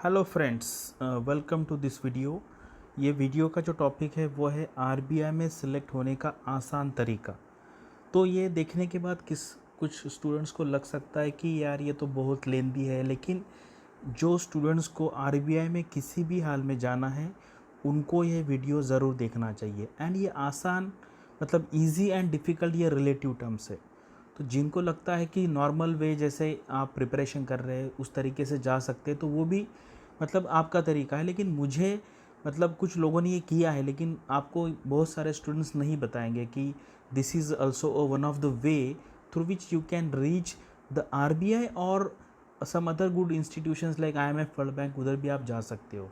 Hello friends, welcome to this video. ये video का जो टॉपिक है वो है आरबीआई में सिलेक्ट होने का आसान तरीका। तो ये देखने के बाद कुछ स्टूडेंट्स को लग सकता है कि यार ये तो बहुत लेंदी है, लेकिन जो स्टूडेंट्स को आरबीआई में किसी भी हाल में जाना है उनको ये वीडियो ज़रूर देखना चाहिए। एंड ये आसान मतलब इजी एंड डिफ़िकल्ट ये रिलेटिव टर्म्स है। तो जिनको लगता है कि नॉर्मल वे जैसे आप प्रिपरेशन कर रहे हैं उस तरीके से जा सकते हैं तो वो भी मतलब आपका तरीका है। लेकिन मुझे मतलब कुछ लोगों ने ये किया है, लेकिन आपको बहुत सारे स्टूडेंट्स नहीं बताएंगे कि this is also one of the way through which you can reach the RBI और some other good institutions like IMF, world bank, उधर भी आप जा सकते हो।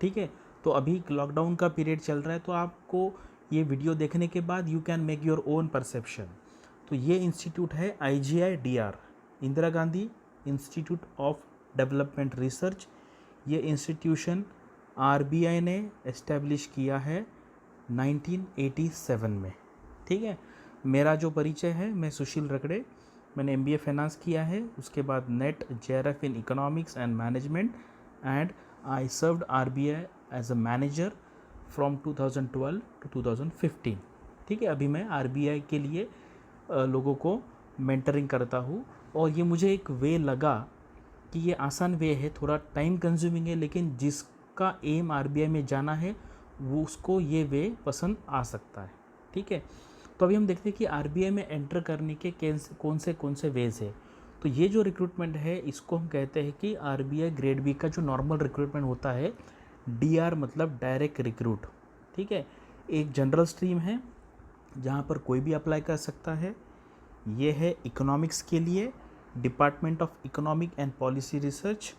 ठीक है, तो अभी लॉकडाउन का पीरियड चल रहा है तो आपको ये वीडियो देखने के बाद you can make your own perception. तो ये इंस्टीट्यूट है IGI-DR, Indira Gandhi institute of development research. ये इंस्टीट्यूशन आरबीआई ने एस्टेब्लिश किया है 1987 में। ठीक है, मेरा जो परिचय है, मैं सुशील रकड़े, मैंने MBA फाइनेंस किया है, उसके बाद NET JRF in economics and management and I served RBI as a manager from 2012 to 2015। ठीक है, अभी मैं आरबीआई के लिए लोगों को मेंटरिंग करता हूँ और ये मुझे एक वे लगा कि ये आसान वे है, थोड़ा टाइम कंज्यूमिंग है, लेकिन जिसका एम आरबीआई में जाना है वो उसको ये वे पसंद आ सकता है। ठीक है, तो अभी हम देखते हैं कि आरबीआई में एंटर करने के कौन से वेज है। तो ये जो रिक्रूटमेंट है इसको हम कहते हैं कि आरबीआई ग्रेड बी का जो नॉर्मल रिक्रूटमेंट होता है, DR मतलब डायरेक्ट रिक्रूट। ठीक है, एक जनरल स्ट्रीम है जहाँ पर कोई भी अप्लाई कर सकता है। ये है इकोनॉमिक्स के लिए department of economic and policy research,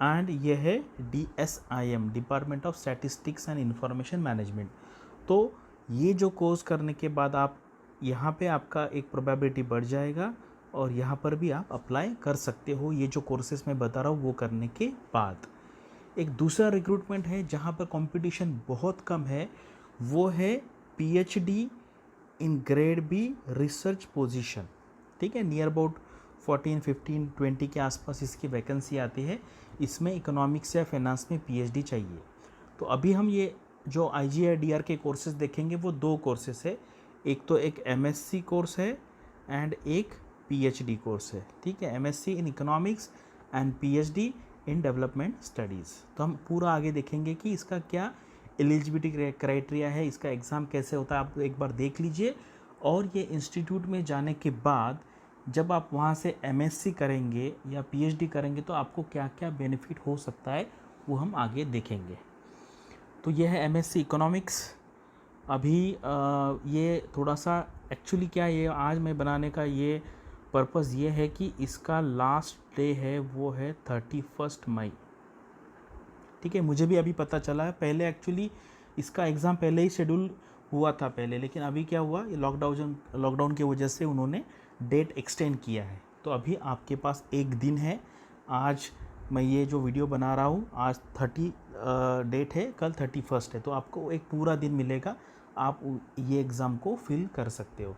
and ये है DSIM, department of statistics and information management. तो ये जो कोर्स करने के बाद आप यहाँ पे आपका एक प्रोबेबिलिटी बढ़ जाएगा और यहाँ पर भी आप अप्लाई कर सकते हो ये जो कोर्सेज मैं बता रहा हूँ वो करने के बाद। एक दूसरा रिक्रूटमेंट है जहाँ पर कंपटीशन बहुत कम है, वो है PhD in grade B research position. ठीक है, नियर अबाउट 14, 15, 20 के आसपास इसकी वैकेंसी आती है। इसमें इकोनॉमिक्स या फाइनेंस में PhD चाहिए। तो अभी हम ये जो IGI-DR के कोर्सेज देखेंगे वो दो कोर्सेज है, एक तो एक MSc कोर्स है एंड एक PhD कोर्स है। ठीक है, MSc in economics and PhD in development studies. तो हम पूरा आगे देखेंगे कि इसका क्या एलिजिबिलिटी क्राइटेरिया है, इसका एग्ज़ाम कैसे होता है, आप एक बार देख लीजिए। और ये इंस्टीट्यूट में जाने के बाद जब आप वहाँ से MSc करेंगे या PhD करेंगे तो आपको क्या क्या बेनिफिट हो सकता है वो हम आगे देखेंगे। तो ये है MSc इकोनॉमिक्स। अभी ये थोड़ा सा एक्चुअली क्या, ये आज मैं बनाने का ये पर्पज़ ये है कि इसका लास्ट डे है वो है 31 मई। ठीक है, मुझे भी अभी पता चला है, पहले एक्चुअली इसका एग्ज़ाम पहले ही शेड्यूल हुआ था पहले, लेकिन अभी क्या हुआ, ये लॉकडाउन की वजह से उन्होंने डेट एक्सटेंड किया है। तो अभी आपके पास एक दिन है। आज मैं ये जो वीडियो बना रहा हूँ, आज 30 डेट है, कल 31 है, तो आपको एक पूरा दिन मिलेगा, आप ये एग्ज़ाम को फिल कर सकते हो।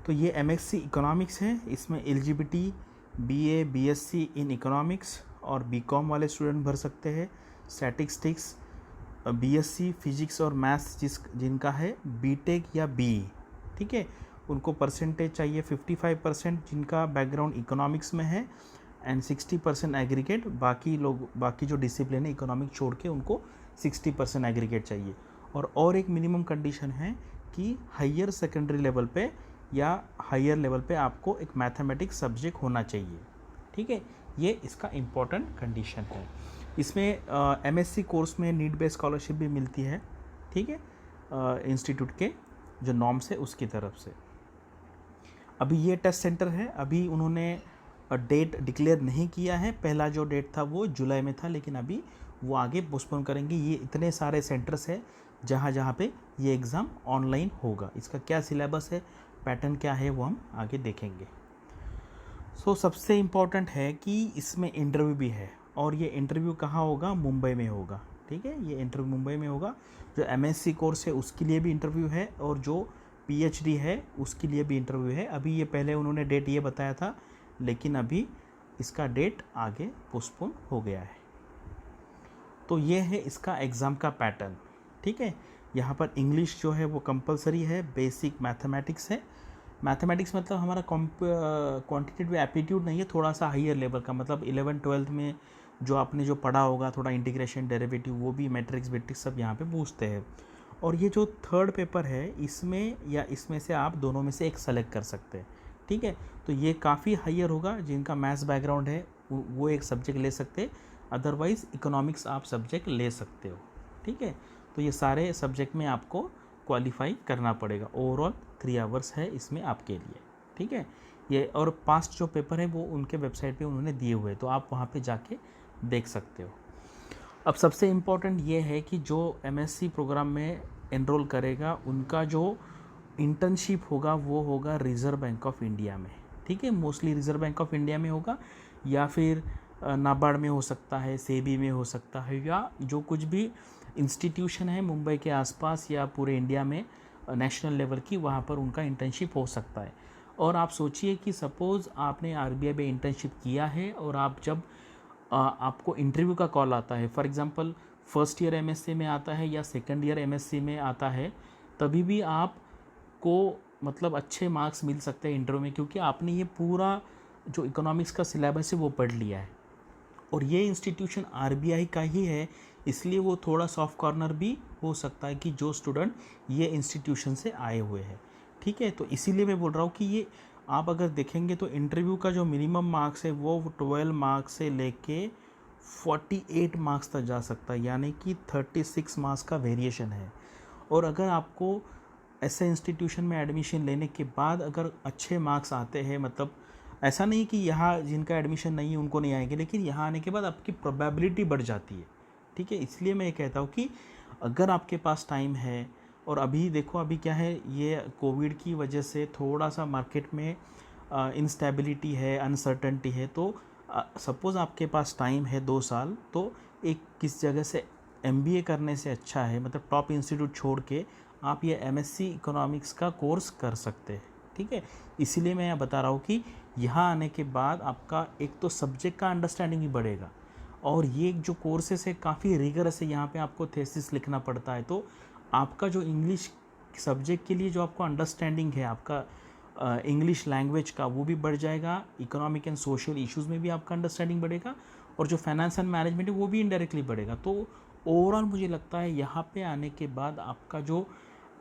तो ये MSc इकोनॉमिक्स है, इसमें eligibility BA BSc in economics और BCom वाले स्टूडेंट भर सकते हैं। स्टैटिस्टिक्स, BSc फिजिक्स और मैथ्स जिनका है, BTech या BE, ठीक है, उनको परसेंटेज चाहिए 55%, जिनका बैकग्राउंड इकोनॉमिक्स में है, एंड 60% एग्रीगेट। बाकी जो डिसिप्लिन है इकोनॉमिक छोड़ के उनको 60% एग्रीगेट चाहिए। और एक मिनिमम कंडीशन है कि हायर सेकेंडरी लेवल पे या हायर लेवल पे आपको एक मैथमेटिक्स सब्जेक्ट होना चाहिए। ठीक है, ये इसका इम्पोर्टेंट कंडीशन है। इसमें MSc कोर्स में नीड बेस्ड स्कॉलरशिप भी मिलती है। ठीक है, इंस्टीट्यूट के जो नॉर्म्स है उसकी तरफ से। अभी ये टेस्ट सेंटर है, अभी उन्होंने डेट डिक्लेयर नहीं किया है। पहला जो डेट था वो जुलाई में था, लेकिन अभी वो आगे पोस्टपोन करेंगे। ये इतने सारे सेंटर्स है जहाँ पे ये एग्ज़ाम ऑनलाइन होगा। इसका क्या सिलेबस है, पैटर्न क्या है, वो हम आगे देखेंगे। सबसे इम्पॉर्टेंट है कि इसमें इंटरव्यू भी है, और ये इंटरव्यू कहाँ होगा, मुंबई में होगा। ठीक है, ये इंटरव्यू मुंबई में होगा। जो MSc कोर्स है उसके लिए भी इंटरव्यू है, और जो PhD है उसके लिए भी इंटरव्यू है। अभी ये पहले उन्होंने डेट ये बताया था, लेकिन अभी इसका डेट आगे पोस्टपोन हो गया है। तो ये है इसका एग्ज़ाम का पैटर्न, ठीक है। यहाँ पर इंग्लिश जो है वो कंपलसरी है, बेसिक मैथमेटिक्स है। मैथमेटिक्स मतलब हमारा क्वांटिटेटिव एप्टीट्यूड नहीं है, थोड़ा सा हाइयर लेवल का, मतलब 11th-12th में जो आपने जो पढ़ा होगा, थोड़ा इंटीग्रेशन, डेरिवेटिव, वो भी मैट्रिक्स वेट्रिक्स सब यहाँ पे पूछते हैं। और ये जो थर्ड पेपर है, इसमें या इसमें से आप दोनों में से एक सेलेक्ट कर सकते हैं, ठीक है। तो ये काफ़ी हाइयर होगा, जिनका मैथ्स बैकग्राउंड है वो एक सब्जेक्ट ले सकते हैं, अदरवाइज़ इकोनॉमिक्स आप सब्जेक्ट ले सकते हो, ठीक है। तो ये सारे सब्जेक्ट में आपको क्वालिफाई करना पड़ेगा। ओवरऑल 3 आवर्स है इसमें आपके लिए, ठीक है। ये और पास्ट जो पेपर है वो उनके वेबसाइट पे उन्होंने दिए हुए हैं, तो आप वहाँ पे जाके देख सकते हो। अब सबसे इम्पोर्टेंट ये है कि जो एमएससी प्रोग्राम में एनरोल करेगा, उनका जो इंटर्नशिप होगा वो होगा रिज़र्व बैंक ऑफ इंडिया में, ठीक है। Mostly reserve bank of India में होगा, या फिर नाबार्ड में हो सकता है, सेबी में हो सकता है, या जो कुछ भी इंस्टीट्यूशन है मुंबई के आसपास या पूरे इंडिया में नेशनल लेवल की, वहाँ पर उनका इंटर्नशिप हो सकता है। और आप सोचिए कि सपोज़ आपने आरबीआई में इंटर्नशिप किया है और आप जब आपको इंटरव्यू का कॉल आता है, for example first year MSc में आता है या सेकंड ईयर एमएससी में आता है, तभी भी आपको मतलब अच्छे मार्क्स मिल सकते हैं इंटरव्यू में, क्योंकि आपने ये पूरा जो इकोनॉमिक्स का सिलेबस है वो पढ़ लिया है। और ये इंस्टीट्यूशन आरबीआई का ही है, इसलिए वो थोड़ा सॉफ्ट कॉर्नर भी हो सकता है कि जो स्टूडेंट ये इंस्टीट्यूशन से आए हुए हैं, ठीक है। तो इसीलिए मैं बोल रहा हूँ कि ये आप अगर देखेंगे तो इंटरव्यू का जो मिनिमम मार्क्स है वो 12 मार्क्स से लेके 48 मार्क्स तक जा सकता है, यानी कि 36 मार्क्स का वेरिएशन है। और अगर आपको ऐसे इंस्टीट्यूशन में एडमिशन लेने के बाद अगर अच्छे मार्क्स आते हैं, मतलब ऐसा नहीं कि यहाँ जिनका एडमिशन नहीं है उनको नहीं आएंगे, लेकिन यहाँ आने के बाद आपकी प्रोबेबिलिटी बढ़ जाती है, ठीक है। इसलिए मैं ये कहता हूँ कि अगर आपके पास टाइम है, और अभी देखो अभी क्या है, ये कोविड की वजह से थोड़ा सा मार्केट में इंस्टेबिलिटी है, अनसर्टनटी है, तो सपोज़ आपके पास टाइम है 2 साल, तो एक किस जगह से एमबीए करने से अच्छा है, मतलब टॉप इंस्टीट्यूट छोड़ के आप ये एमएससी इकोनॉमिक्स का कोर्स कर सकते हैं, ठीक है। इसीलिए मैं यहाँ बता रहा हूँ कि यहाँ आने के बाद आपका एक तो सब्जेक्ट का अंडरस्टैंडिंग भी बढ़ेगा, और ये जो कोर्सेस है काफ़ी रिगरस है, यहाँ पे आपको थेसिस लिखना पड़ता है, तो आपका जो इंग्लिश सब्जेक्ट के लिए जो आपको अंडरस्टैंडिंग है आपका इंग्लिश लैंग्वेज का, वो भी बढ़ जाएगा। इकोनॉमिक एंड सोशल इश्यूज़ में भी आपका अंडरस्टैंडिंग बढ़ेगा, और जो फाइनेंस एंड मैनेजमेंट है वो भी इनडायरेक्टली बढ़ेगा। तो ओवरऑल मुझे लगता है यहाँ पे आने के बाद आपका जो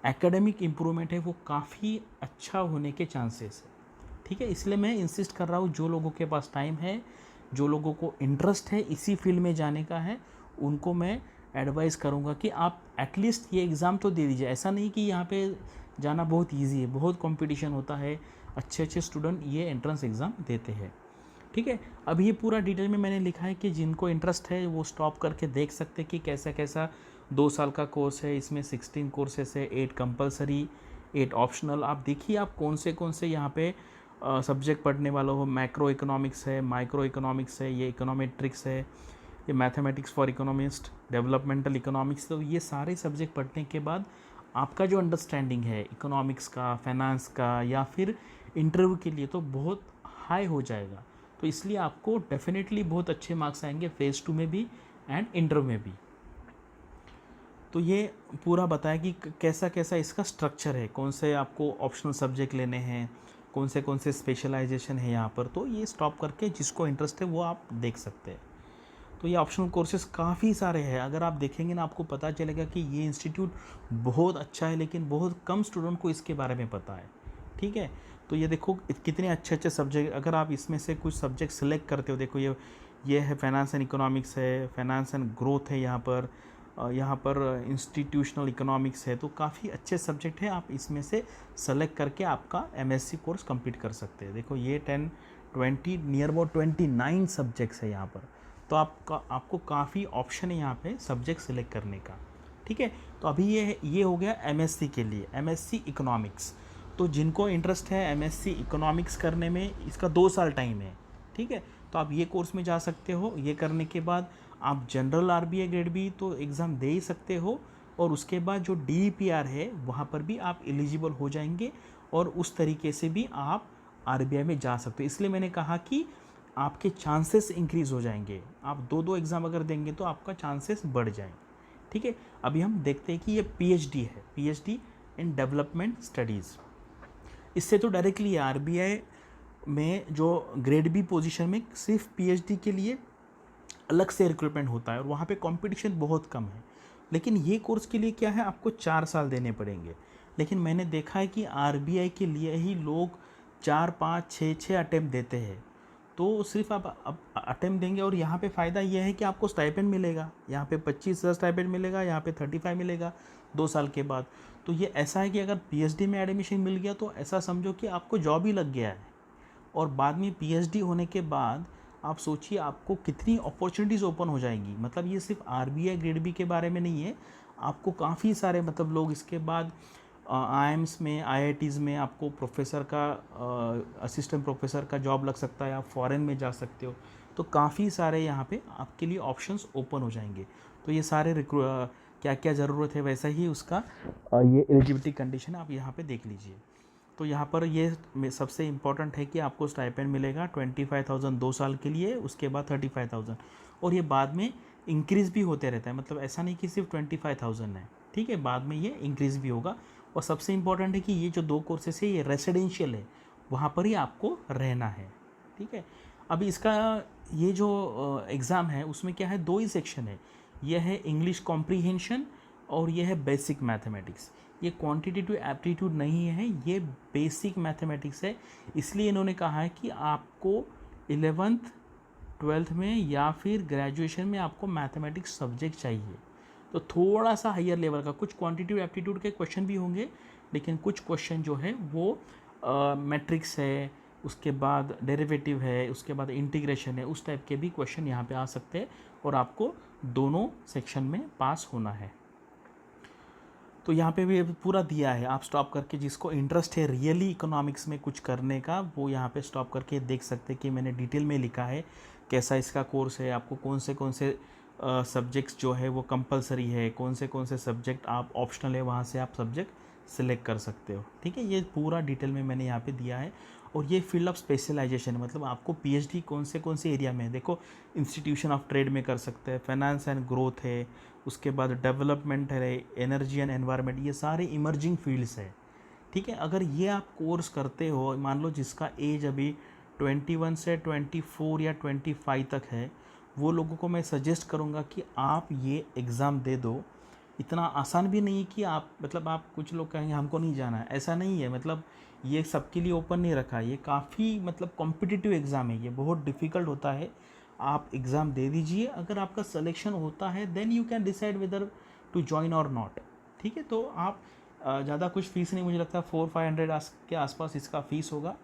एकेडमिक इम्प्रूवमेंट है वो काफ़ी अच्छा होने के चांसेस है, ठीक है। इसलिए मैं इंसिस्ट कर रहा हूँ, जो लोगों के पास टाइम है, जो लोगों को इंटरेस्ट है इसी फील्ड में जाने का है, उनको मैं एडवाइस करूँगा कि आप एटलीस्ट ये एग्ज़ाम तो दे दीजिए। ऐसा नहीं कि यहाँ पे जाना बहुत इजी है, बहुत कंपटीशन होता है, अच्छे अच्छे स्टूडेंट ये एंट्रेंस एग्ज़ाम देते हैं, ठीक है। अब ये पूरा डिटेल में मैंने लिखा है कि जिनको इंटरेस्ट है वो स्टॉप करके देख सकते हैं कि कैसा कैसा 2 साल का कोर्स है, इसमें 16 कोर्सेस है, 8 कंपलसरी, 8 ऑप्शनल। आप देखिए आप कौन से यहाँ पे सब्जेक्ट पढ़ने वाला हो। मैक्रो इकोनॉमिक्स है, माइक्रो इकोनॉमिक्स है, ये इकोनॉमेट्रिक्स है, ये mathematics for economist, developmental economics. तो ये सारे सब्जेक्ट पढ़ने के बाद आपका जो अंडरस्टैंडिंग है इकोनॉमिक्स का, फाइनेंस का, या फिर इंटरव्यू के लिए, तो बहुत हाई हो जाएगा। तो इसलिए आपको डेफिनेटली बहुत अच्छे मार्क्स आएंगे फेज़ 2 में भी एंड इंटरव्यू में भी। तो ये पूरा बताया कि कैसा कैसा इसका स्ट्रक्चर है, कौन से आपको ऑप्शनल सब्जेक्ट लेने हैं, कौन से स्पेशलाइजेशन है यहाँ पर। तो ये स्टॉप करके जिसको इंटरेस्ट है वो आप देख सकते हैं। तो ये ऑप्शनल कोर्सेज काफ़ी सारे हैं, अगर आप देखेंगे ना आपको पता चलेगा कि ये इंस्टीट्यूट बहुत अच्छा है, लेकिन बहुत कम स्टूडेंट को इसके बारे में पता है, ठीक है। तो ये देखो कितने अच्छे अच्छे सब्जेक्ट, अगर आप इसमें से कुछ सब्जेक्ट सेलेक्ट करते हो, देखो ये है फाइनेंस एंड इकोनॉमिक्स है, फाइनेंस एंड ग्रोथ है, यहाँ पर इंस्टीट्यूशनल इकोनॉमिक्स है। तो काफ़ी अच्छे सब्जेक्ट है, आप इसमें से सेलेक्ट करके आपका एमएससी कोर्स कंप्लीट कर सकते हैं। देखो ये 10, 20 नियर अबाउट 29 सब्जेक्ट्स है यहाँ पर, तो आपको काफ़ी ऑप्शन है यहाँ पे सब्जेक्ट सेलेक्ट करने का, ठीक है। तो अभी ये हो गया एमएससी के लिए, एमएससी इकोनॉमिक्स। तो जिनको इंटरेस्ट है एमएससी इकोनॉमिक्स करने में, इसका 2 साल टाइम है, ठीक है। तो आप ये कोर्स में जा सकते हो। ये करने के बाद आप जनरल आरबीआई ग्रेड बी तो एग्ज़ाम दे ही सकते हो, और उसके बाद जो डीपीआर है वहाँ पर भी आप एलिजिबल हो जाएंगे, और उस तरीके से भी आप आरबीआई में जा सकते हो। इसलिए मैंने कहा कि आपके चांसेस इंक्रीज़ हो जाएंगे। आप 2-2 एग्ज़ाम अगर देंगे तो आपका चांसेस बढ़ जाएंगे। ठीक है, अभी हम देखते हैं कि ये पीएचडी है, पीएचडी इन डेवलपमेंट स्टडीज़। इससे तो डायरेक्टली आरबीआई में जो ग्रेड बी पोजीशन में सिर्फ पीएचडी के लिए अलग से रिक्रूटमेंट होता है और वहाँ पे कंपटीशन बहुत कम है। लेकिन ये कोर्स के लिए क्या है, आपको 4 साल देने पड़ेंगे। लेकिन मैंने देखा है कि आरबीआई के लिए ही लोग 4, 5, 6 अटेम्प्ट देते हैं। तो सिर्फ आप अटेम्प्ट देंगे और यहाँ पे फ़ायदा ये है कि आपको स्टाइपेंड मिलेगा। यहाँ पे 25,000 स्टाइपेंड मिलेगा, यहाँ पे 35 मिलेगा 2 साल के बाद। तो ये ऐसा है कि अगर पीएचडी में एडमिशन मिल गया तो ऐसा समझो कि आपको जॉब ही लग गया है। और बाद में पीएचडी होने के बाद आप सोचिए आपको कितनी अपॉर्चुनिटीज़ ओपन हो जाएंगी। मतलब ये सिर्फ आरबीआई ग्रेड बी के बारे में नहीं है, आपको काफ़ी सारे मतलब लोग इसके बाद आईएम्स में, आईआईटीज़ में आपको प्रोफेसर का, असिस्टेंट प्रोफेसर का जॉब लग सकता है, आप फॉरेन में जा सकते हो। तो काफ़ी सारे यहाँ पे आपके लिए ऑप्शंस ओपन हो जाएंगे। तो ये सारे क्या क्या ज़रूरत है वैसा ही उसका ये एलिजिबिलिटी कंडीशन आप यहाँ पे देख लीजिए। तो यहाँ पर ये सबसे इम्पॉर्टेंट है कि आपको स्टाइपेंड मिलेगा 25,000 2 साल के लिए, उसके बाद 35,000, और ये बाद में इंक्रीज़ भी होते रहता है। मतलब ऐसा नहीं कि सिर्फ 25,000 है, ठीक है, बाद में ये इंक्रीज़ भी होगा। और सबसे इम्पॉर्टेंट है कि ये जो 2 कोर्सेस है ये रेसिडेंशियल है, वहाँ पर ही आपको रहना है। ठीक है, अभी इसका ये जो एग्ज़ाम है उसमें क्या है, 2 ही सेक्शन है। यह है इंग्लिश कॉम्प्रीहेंशन और यह है बेसिक मैथमेटिक्स। ये क्वांटिटेटिव एप्टीट्यूड नहीं है, ये बेसिक मैथमेटिक्स है। इसलिए इन्होंने कहा है कि आपको 11th 12th में या फिर ग्रेजुएशन में आपको मैथमेटिक्स सब्जेक्ट चाहिए। तो थोड़ा सा हायर लेवल का कुछ क्वांटिटेटिव एप्टीट्यूड के क्वेश्चन भी होंगे, लेकिन कुछ क्वेश्चन जो है वो मैट्रिक्स है, उसके बाद डेरिवेटिव है, उसके बाद इंटीग्रेशन है, उस टाइप के भी क्वेश्चन यहाँ पे आ सकते हैं और आपको दोनों सेक्शन में पास होना है। तो यहाँ पे भी पूरा दिया है, आप स्टॉप करके जिसको इंटरेस्ट है रियली इकोनॉमिक्स में कुछ करने का, वो यहाँ पे स्टॉप करके देख सकते हैं कि मैंने डिटेल में लिखा है कैसा इसका कोर्स है, आपको कौन से सब्जेक्ट्स जो है वो कंपलसरी है, कौन से सब्जेक्ट आप ऑप्शनल है, वहाँ से आप सब्जेक्ट सिलेक्ट कर सकते हो। ठीक है, ये पूरा डिटेल में मैंने यहाँ पे दिया है। और ये फील्ड ऑफ स्पेशलाइजेशन है, मतलब आपको पीएचडी कौन से एरिया में है। देखो, इंस्टीट्यूशन ऑफ ट्रेड में कर सकते हैं, फाइनेंस एंड ग्रोथ है, उसके बाद डेवलपमेंट है, एनर्जी एंड एनवायरनमेंट, ये सारे इमर्जिंग फील्ड्स है। ठीक है, अगर ये आप कोर्स करते हो, मान लो जिसका एज अभी 21 से 24 या 25 तक है, वो लोगों को मैं सजेस्ट करूँगा कि आप ये एग्ज़ाम दे दो। इतना आसान भी नहीं कि आप, मतलब आप, कुछ लोग कहेंगे हमको नहीं जाना है, ऐसा नहीं है। मतलब ये सबके लिए ओपन नहीं रखा है, ये काफ़ी मतलब कॉम्पिटिटिव एग्ज़ाम है, ये बहुत डिफ़िकल्ट होता है। आप एग्ज़ाम दे दीजिए, अगर आपका सिलेक्शन होता है then you can decide whether to join और नॉट। ठीक है, तो आप ज़्यादा कुछ फ़ीस नहीं, मुझे लगता है 400-500 के आसपास इसका फ़ीस होगा।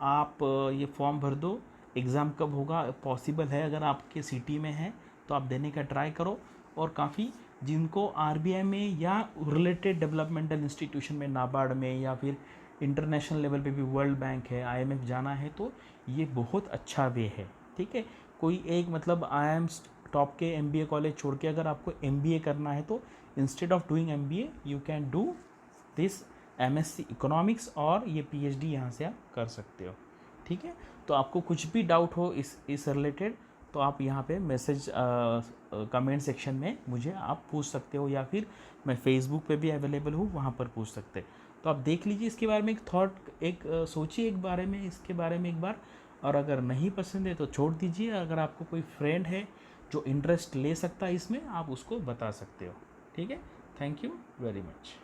आप ये फॉर्म भर दो। एग्ज़ाम कब होगा, पॉसिबल है अगर आपके सिटी में है तो आप देने का ट्राई करो। और काफ़ी जिनको आरबीआई में या रिलेटेड डेवलपमेंटल इंस्टीट्यूशन में, नाबार्ड में या फिर इंटरनेशनल लेवल पे भी वर्ल्ड बैंक है, आईएमएफ जाना है, तो ये बहुत अच्छा वे है। ठीक है, कोई एक मतलब आईएम्स टॉप के एमबीए कॉलेज छोड़ के अगर आपको एमबीए करना है तो instead of doing MBA you can do this MSc economics, और ये पीएचडी यहाँ से आप कर सकते हो। ठीक है, तो आपको कुछ भी डाउट हो इस रिलेटेड तो आप यहाँ पे मैसेज कमेंट सेक्शन में मुझे आप पूछ सकते हो, या फिर मैं फेसबुक पे भी अवेलेबल हूँ, वहाँ पर पूछ सकते हैं। तो आप देख लीजिए इसके बारे में एक थॉट, एक सोचिए इसके बारे में एक बार, और अगर नहीं पसंद है तो छोड़ दीजिए। अगर आपको कोई फ्रेंड है जो इंटरेस्ट ले सकता है इसमें, आप उसको बता सकते हो। ठीक है, थैंक यू वेरी मच।